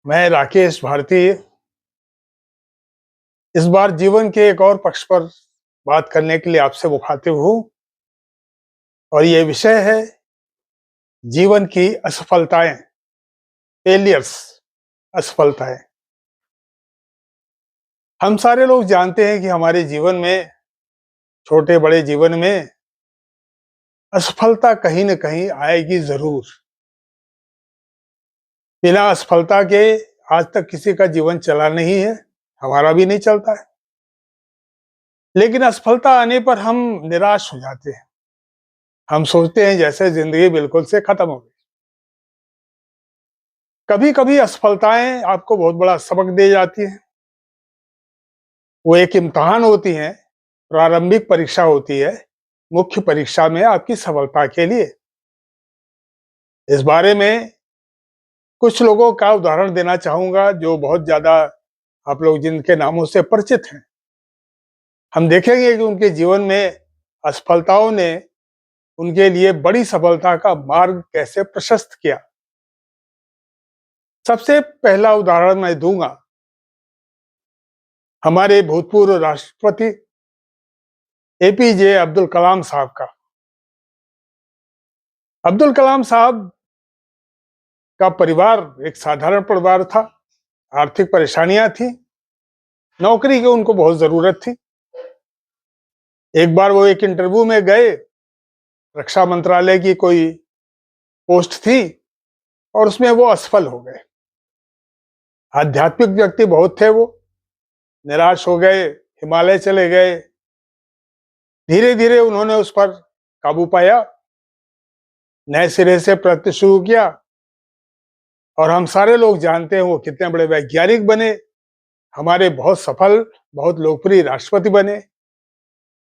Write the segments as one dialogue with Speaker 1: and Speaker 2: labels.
Speaker 1: मैं राकेश भारती इस बार जीवन के एक और पक्ष पर बात करने के लिए आपसे मुखातिब हूँ और ये विषय है जीवन की असफलताएं, फेलियर्स, असफलताएं। हम सारे लोग जानते हैं कि हमारे जीवन में, छोटे बड़े जीवन में असफलता कहीं न कहीं आएगी जरूर। बिना असफलता के आज तक किसी का जीवन चला नहीं है, हमारा भी नहीं चलता है। लेकिन असफलता आने पर हम निराश हो जाते हैं। हम सोचते हैं जैसे जिंदगी बिल्कुल से खत्म हो गई। कभी कभी असफलताएं आपको बहुत बड़ा सबक दे जाती हैं। वो एक इम्तहान होती है, प्रारंभिक परीक्षा होती है, मुख्य परीक्षा में आपकी सफलता के लिए। इस बारे में कुछ लोगों का उदाहरण देना चाहूंगा जो बहुत ज्यादा आप लोग जिनके नामों से परिचित हैं। हम देखेंगे कि उनके जीवन में असफलताओं ने उनके लिए बड़ी सफलता का मार्ग कैसे प्रशस्त किया। सबसे पहला उदाहरण मैं दूंगा हमारे भूतपूर्व राष्ट्रपति एपीजे अब्दुल कलाम साहब का। अब्दुल कलाम साहब का परिवार एक साधारण परिवार था। आर्थिक परेशानियां थी, नौकरी की उनको बहुत जरूरत थी। एक बार वो एक इंटरव्यू में गए, रक्षा मंत्रालय की कोई पोस्ट थी और उसमें वो असफल हो गए। आध्यात्मिक व्यक्ति बहुत थे वो, निराश हो गए, हिमालय चले गए। धीरे धीरे उन्होंने उस पर काबू पाया, नए सिरे से प्रयत्न शुरू किया और हम सारे लोग जानते हैं वो कितने बड़े वैज्ञानिक बने, हमारे बहुत सफल, बहुत लोकप्रिय राष्ट्रपति बने।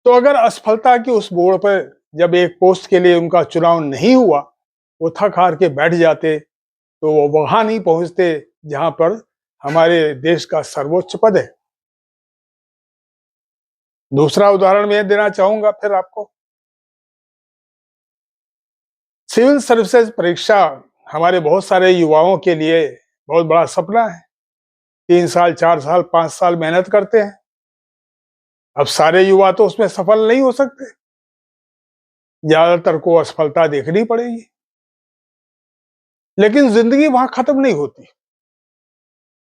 Speaker 1: तो अगर असफलता की उस मोड़ पर जब एक पोस्ट के लिए उनका चुनाव नहीं हुआ, वो थक हार के बैठ जाते, तो वो वहां नहीं पहुंचते जहां पर हमारे देश का सर्वोच्च पद है। दूसरा उदाहरण मैं देना चाहूंगा फिर आपको। सिविल सर्विसेज परीक्षा हमारे बहुत सारे युवाओं के लिए बहुत बड़ा सपना है। 3 साल, 4 साल, 5 साल मेहनत करते हैं। अब सारे युवा तो उसमें सफल नहीं हो सकते, ज्यादातर को असफलता देखनी पड़ेगी। लेकिन जिंदगी वहां खत्म नहीं होती।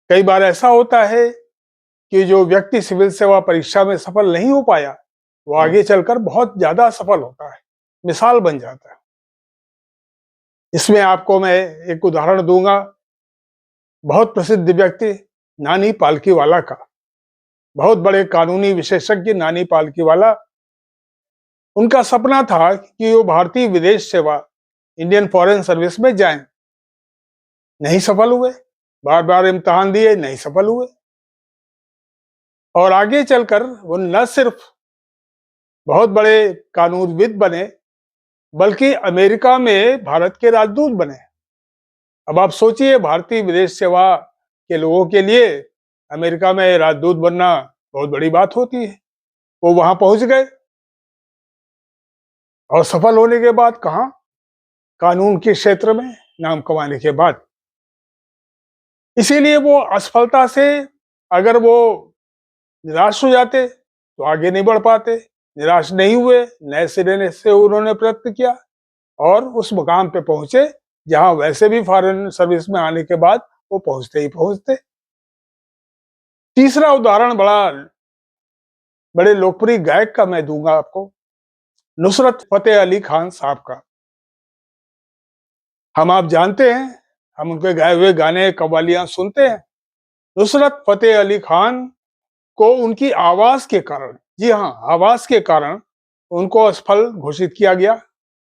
Speaker 1: कई बार ऐसा होता है कि जो व्यक्ति सिविल सेवा परीक्षा में सफल नहीं हो पाया, वो आगे चलकर बहुत ज्यादा सफल होता है, मिसाल बन जाता है। इसमें आपको मैं एक उदाहरण दूंगा, बहुत प्रसिद्ध व्यक्ति नानी पालकीवाला का। बहुत बड़े कानूनी विशेषज्ञ नानी पालकीवाला, उनका सपना था कि वो भारतीय विदेश सेवा, इंडियन फॉरेन सर्विस में जाएं। नहीं सफल हुए, बार बार इम्तिहान दिए, नहीं सफल हुए। और आगे चलकर वो न सिर्फ बहुत बड़े कानूनविद बने, बल्कि अमेरिका में भारत के राजदूत बने। अब आप सोचिए, भारतीय विदेश सेवा के लोगों के लिए अमेरिका में राजदूत बनना बहुत बड़ी बात होती है। वो वहां पहुंच गए और सफल होने के बाद कहा, कानून के क्षेत्र में नाम कमाने के बाद। इसीलिए वो असफलता से अगर वो निराश हो जाते तो आगे नहीं बढ़ पाते। निराश नहीं हुए, नए सिरे से उन्होंने प्रयत्न किया और उस मुकाम पे पहुंचे जहां वैसे भी फॉरेन सर्विस में आने के बाद वो पहुंचते ही पहुंचते। तीसरा उदाहरण बड़े लोकप्रिय गायक का मैं दूंगा आपको, नुसरत फतेह अली खान साहब का। हम आप जानते हैं, हम उनके गाए हुए गाने कव्वालियां सुनते हैं। नुसरत फतेह अली खान को उनकी आवाज के कारण, जी हाँ, आवाज के कारण उनको असफल घोषित किया गया।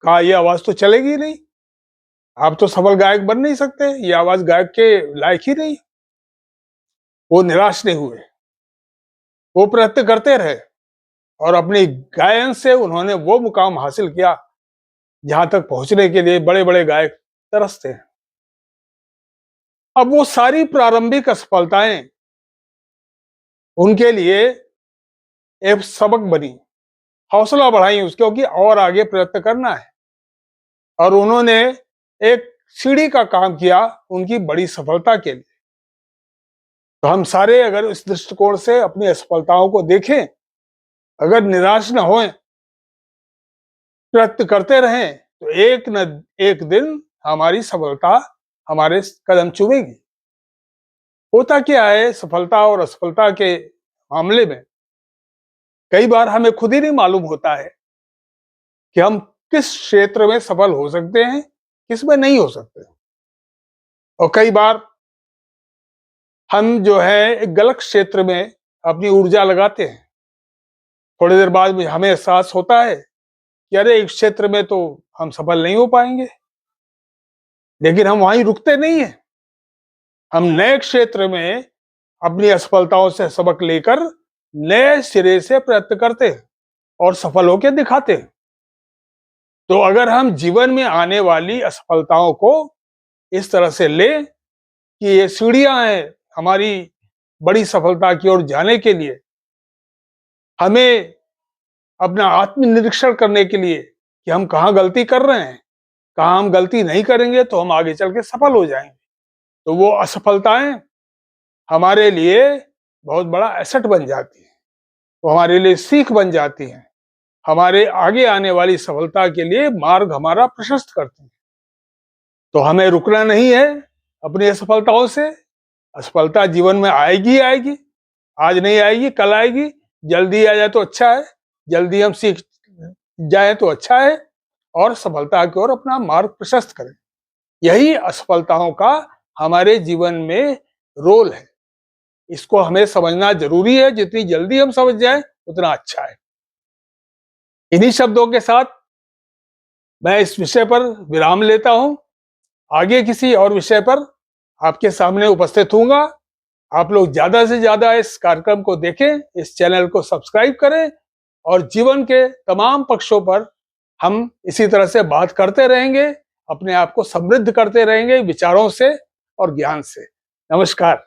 Speaker 1: कहा ये आवाज तो चलेगी नहीं, आप तो सफल गायक बन नहीं सकते, ये आवाज गायक के लायक ही नहीं। वो निराश नहीं हुए, वो प्रयत्न करते रहे और अपनी गायन से उन्होंने वो मुकाम हासिल किया जहां तक पहुंचने के लिए बड़े बड़े गायक तरसते हैं। अब वो सारी प्रारंभिक असफलताएं उनके लिए एक सबक बनी, हौसला बढ़ाई उसके, क्योंकि और आगे प्रयत्न करना है। और उन्होंने एक सीढ़ी का काम किया उनकी बड़ी सफलता के लिए। तो हम सारे अगर इस दृष्टिकोण से अपनी असफलताओं को देखें, अगर निराश न हों, प्रयत्न करते रहें, तो एक न एक दिन हमारी सफलता हमारे कदम चूमेगी। होता क्या है, सफलता और असफलता के मामले में कई बार हमें खुद ही नहीं मालूम होता है कि हम किस क्षेत्र में सफल हो सकते हैं, किस में नहीं हो सकते। और कई बार हम जो है एक गलत क्षेत्र में अपनी ऊर्जा लगाते हैं। थोड़ी देर बाद में हमें एहसास होता है कि अरे इस क्षेत्र में तो हम सफल नहीं हो पाएंगे, लेकिन हम वहीं रुकते नहीं हैं। हम नए क्षेत्र में अपनी असफलताओं से सबक लेकर नए सिरे से प्रयत्न करते हैं और सफल होकर दिखाते हैं। तो अगर हम जीवन में आने वाली असफलताओं को इस तरह से लें कि ये सीढ़ियां हैं हमारी बड़ी सफलता की ओर जाने के लिए, हमें अपना आत्मनिरीक्षण करने के लिए कि हम कहाँ गलती कर रहे हैं, कहाँ हम गलती नहीं करेंगे तो हम आगे चल के सफल हो जाएंगे। तो वो असफलताएं हमारे लिए बहुत बड़ा एसेट बन जाती है, वो हमारे लिए सीख बन जाती हैं, हमारे आगे आने वाली सफलता के लिए मार्ग हमारा प्रशस्त करती हैं। तो हमें रुकना नहीं है अपनी असफलताओं से। असफलता जीवन में आएगी आएगी, आज नहीं आएगी कल आएगी, जल्दी आ जाए तो अच्छा है, जल्दी हम सीख जाए तो अच्छा है, और सफलता की ओर अपना मार्ग प्रशस्त करें। यही असफलताओं का हमारे जीवन में रोल है। इसको हमें समझना जरूरी है, जितनी जल्दी हम समझ जाए उतना अच्छा है। इन्हीं शब्दों के साथ मैं इस विषय पर विराम लेता हूं। आगे किसी और विषय पर आपके सामने उपस्थित होऊंगा। आप लोग ज्यादा से ज्यादा इस कार्यक्रम को देखें, इस चैनल को सब्सक्राइब करें, और जीवन के तमाम पक्षों पर हम इसी तरह से बात करते रहेंगे, अपने आप को समृद्ध करते रहेंगे विचारों से और ज्ञान से। नमस्कार।